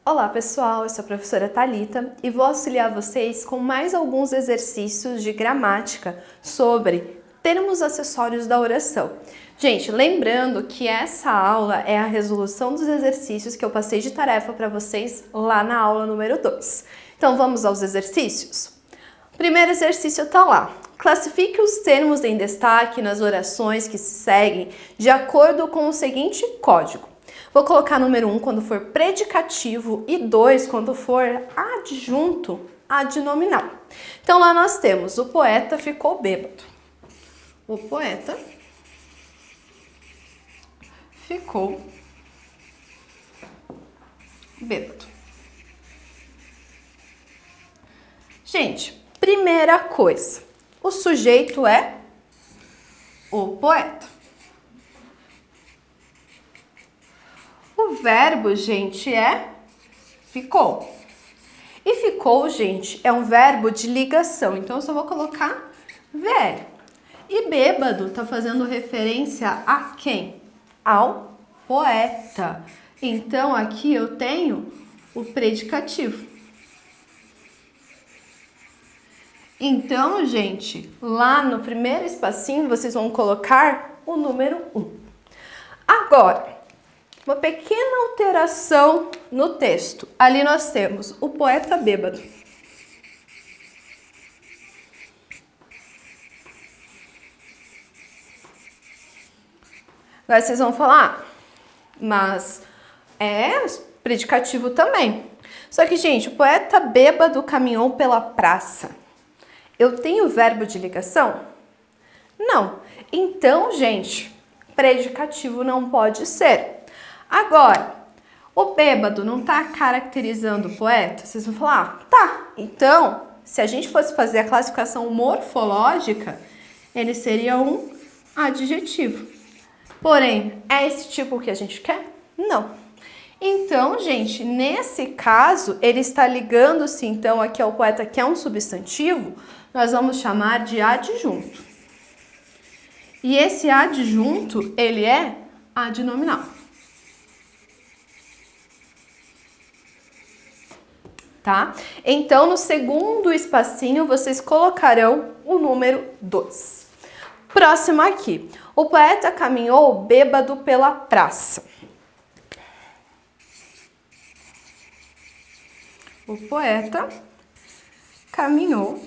Olá pessoal, eu sou a professora Thalita e vou auxiliar vocês com mais alguns exercícios de gramática sobre termos acessórios da oração. Gente, lembrando que essa aula é a resolução dos exercícios que eu passei de tarefa para vocês lá na aula número 2. Então vamos aos exercícios? O primeiro exercício está lá. Classifique os termos em destaque nas orações que se seguem de acordo com o seguinte código. Vou colocar número 1 quando for predicativo e 2 quando for adjunto adnominal. Então lá nós temos o poeta ficou bêbado. O poeta ficou bêbado. Gente, primeira coisa, o sujeito é o poeta. O verbo, gente, é ficou. E ficou, gente, é um verbo de ligação. Então, eu só vou colocar ver. E bêbado tá fazendo referência a quem? Ao poeta. Então, aqui eu tenho o predicativo. Então, gente, lá no primeiro espacinho, vocês vão colocar o número 1. Agora, uma pequena alteração no texto. Ali nós temos o poeta bêbado. Agora vocês vão falar, mas é predicativo também. Só que, gente, o poeta bêbado caminhou pela praça. Eu tenho verbo de ligação? Não. Então, gente, predicativo não pode ser. Agora, o bêbado não está caracterizando o poeta? Vocês vão falar, tá. Então, se a gente fosse fazer a classificação morfológica, ele seria um adjetivo. Porém, é esse tipo que a gente quer? Não. Então, gente, nesse caso, ele está ligando-se, então, aqui ao poeta, que é um substantivo, nós vamos chamar de adjunto. E esse adjunto, ele é adnominal. Tá? Então, no segundo espacinho, vocês colocarão o número 2. Próximo aqui. O poeta caminhou bêbado pela praça. O poeta caminhou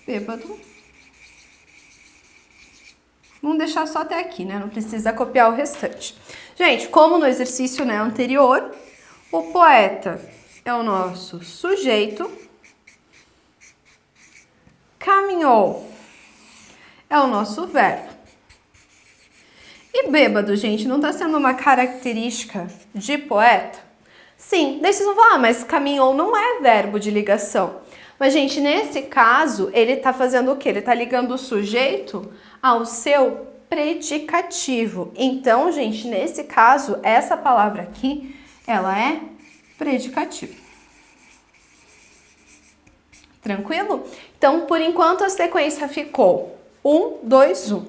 bêbado. Vamos deixar só até aqui, né? Não precisa copiar o restante. Gente, como no exercício, né, anterior, o poeta é o nosso sujeito. Caminhou é o nosso verbo. E bêbado, gente, não está sendo uma característica de poeta? Sim, daí vocês vão falar, mas caminhou não é verbo de ligação. Mas, gente, nesse caso, ele está fazendo o quê? Ele está ligando o sujeito ao seu predicativo. Então, gente, nesse caso, essa palavra aqui, ela é predicativo. Tranquilo? Então, por enquanto, a sequência ficou 1, 2, 1.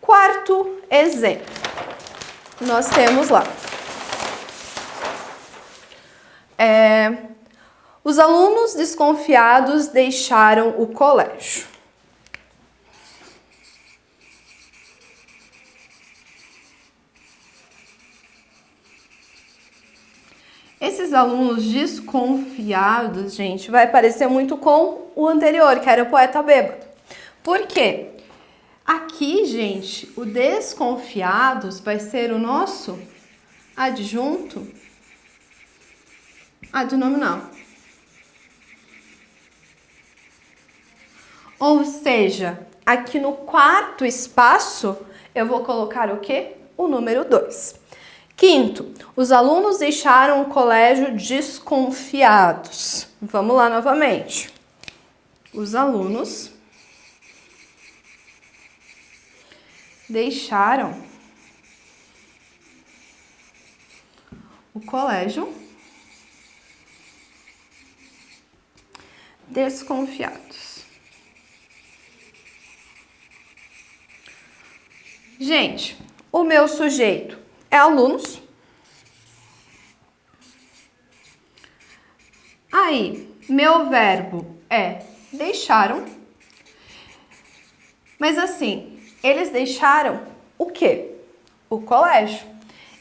Quarto exemplo. Nós temos lá. Os alunos desconfiados deixaram o colégio. Esses alunos desconfiados, gente, vai parecer muito com o anterior, que era o poeta bêbado. Por quê? Aqui, gente, o desconfiados vai ser o nosso adjunto adnominal. Ou seja, aqui no quarto espaço, eu vou colocar o quê? O número 2. Quinto, os alunos deixaram o colégio desconfiados. Vamos lá novamente. Os alunos deixaram o colégio desconfiados. Gente, o meu sujeito é alunos. Aí, meu verbo é deixaram. Mas assim, eles deixaram o quê? O colégio.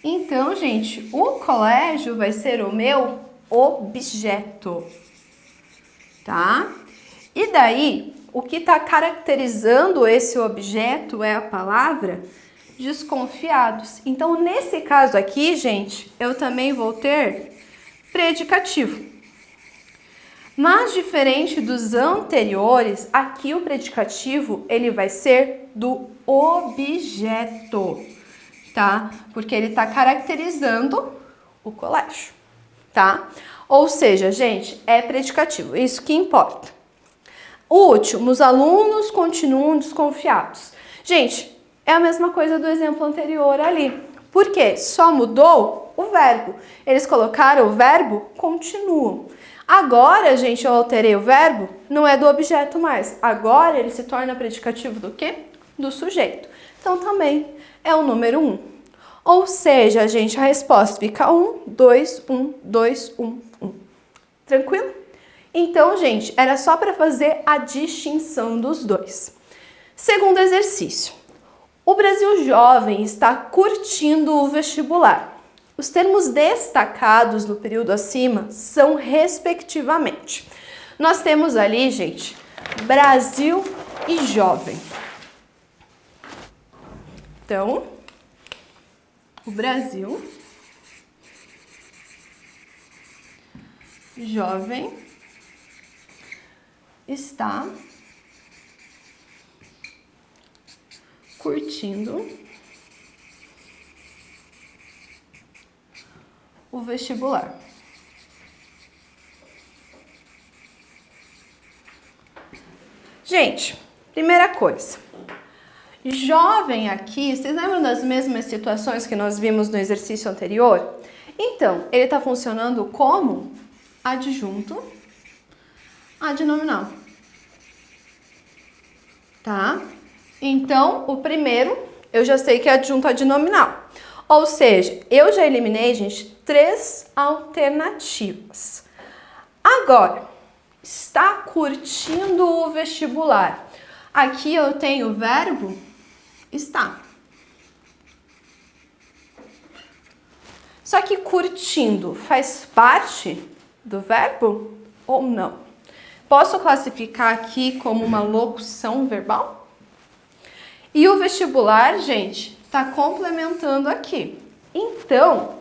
Então, gente, o colégio vai ser o meu objeto, tá? E daí, o que está caracterizando esse objeto é a palavra desconfiados. Então, nesse caso aqui, gente, eu também vou ter predicativo. Mas diferente dos anteriores, aqui o predicativo ele vai ser do objeto, tá? Porque ele está caracterizando o colégio, tá? Ou seja, gente, é predicativo, isso que importa. O último, os alunos continuam desconfiados. Gente, é a mesma coisa do exemplo anterior ali. Por quê? Só mudou o verbo. Eles colocaram o verbo continuam. Agora, gente, eu alterei o verbo, não é do objeto mais. Agora ele se torna predicativo do quê? Do sujeito. Então também é o número 1. Ou seja, gente, a resposta fica 1, 2, 1, 2, 1, 1. Tranquilo? Então, gente, era só para fazer a distinção dos dois. Segundo exercício. O Brasil jovem está curtindo o vestibular. Os termos destacados no período acima são respectivamente. Nós temos ali, gente, Brasil e jovem. Então, o Brasil jovem está curtindo o vestibular. Gente, primeira coisa. Jovem aqui, vocês lembram das mesmas situações que nós vimos no exercício anterior? Então, ele está funcionando como adjunto adnominal. Tá? Então, o primeiro, eu já sei que é adjunto adnominal. Ou seja, eu já eliminei, gente, 3 alternativas. Agora, está curtindo o vestibular. Aqui eu tenho o verbo está. Só que curtindo faz parte do verbo ou não? Posso classificar aqui como uma locução verbal? E o vestibular, gente, está complementando aqui. Então,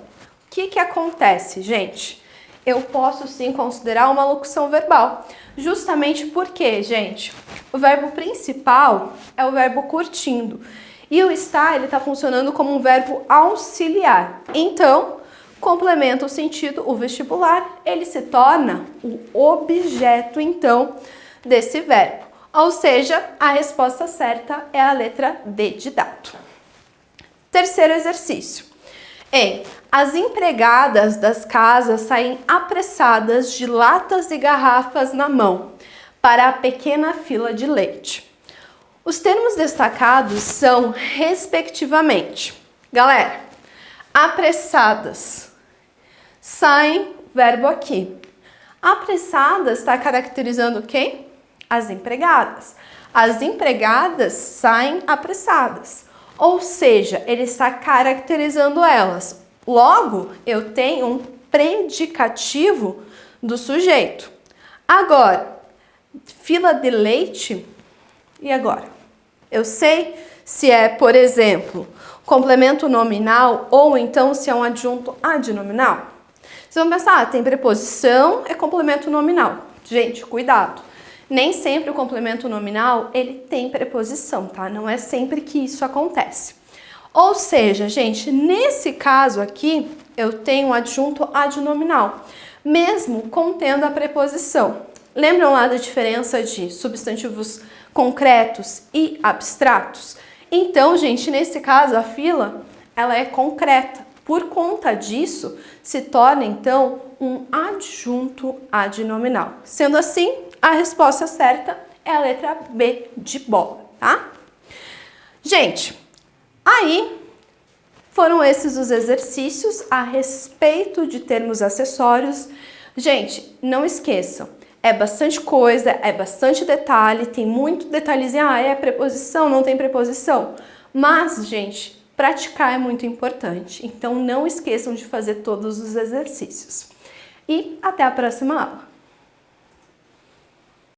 o que acontece, gente? Eu posso sim considerar uma locução verbal. Justamente porque, gente, o verbo principal é o verbo curtindo. E o estar, ele está funcionando como um verbo auxiliar. Então, complementa o sentido, o vestibular, ele se torna o objeto, então, desse verbo. Ou seja, a resposta certa é a letra D de dado. Terceiro exercício. As empregadas das casas saem apressadas de latas e garrafas na mão para a pequena fila de leite. Os termos destacados são, respectivamente, galera, apressadas, saem, verbo aqui. Apressadas está caracterizando quem? As empregadas. As empregadas saem apressadas. Ou seja, ele está caracterizando elas. Logo, eu tenho um predicativo do sujeito. Agora, fila de leite, e agora? Eu sei se é, por exemplo, complemento nominal ou então se é um adjunto adnominal. Vocês vão pensar, tem preposição, é complemento nominal. Gente, cuidado. Nem sempre o complemento nominal, ele tem preposição, tá? Não é sempre que isso acontece. Ou seja, gente, nesse caso aqui, eu tenho um adjunto adnominal, mesmo contendo a preposição. Lembram lá da diferença de substantivos concretos e abstratos? Então, gente, nesse caso, a fila, ela é concreta. Por conta disso, se torna, então, um adjunto adnominal. Sendo assim, a resposta certa é a letra B de bola, tá? Gente, aí Foram esses os exercícios a respeito de termos acessórios. Gente, não esqueçam, é bastante coisa, é bastante detalhe, tem muito detalhezinho, é preposição, não tem preposição. Mas, gente, praticar é muito importante, então não esqueçam de fazer todos os exercícios. E até a próxima aula!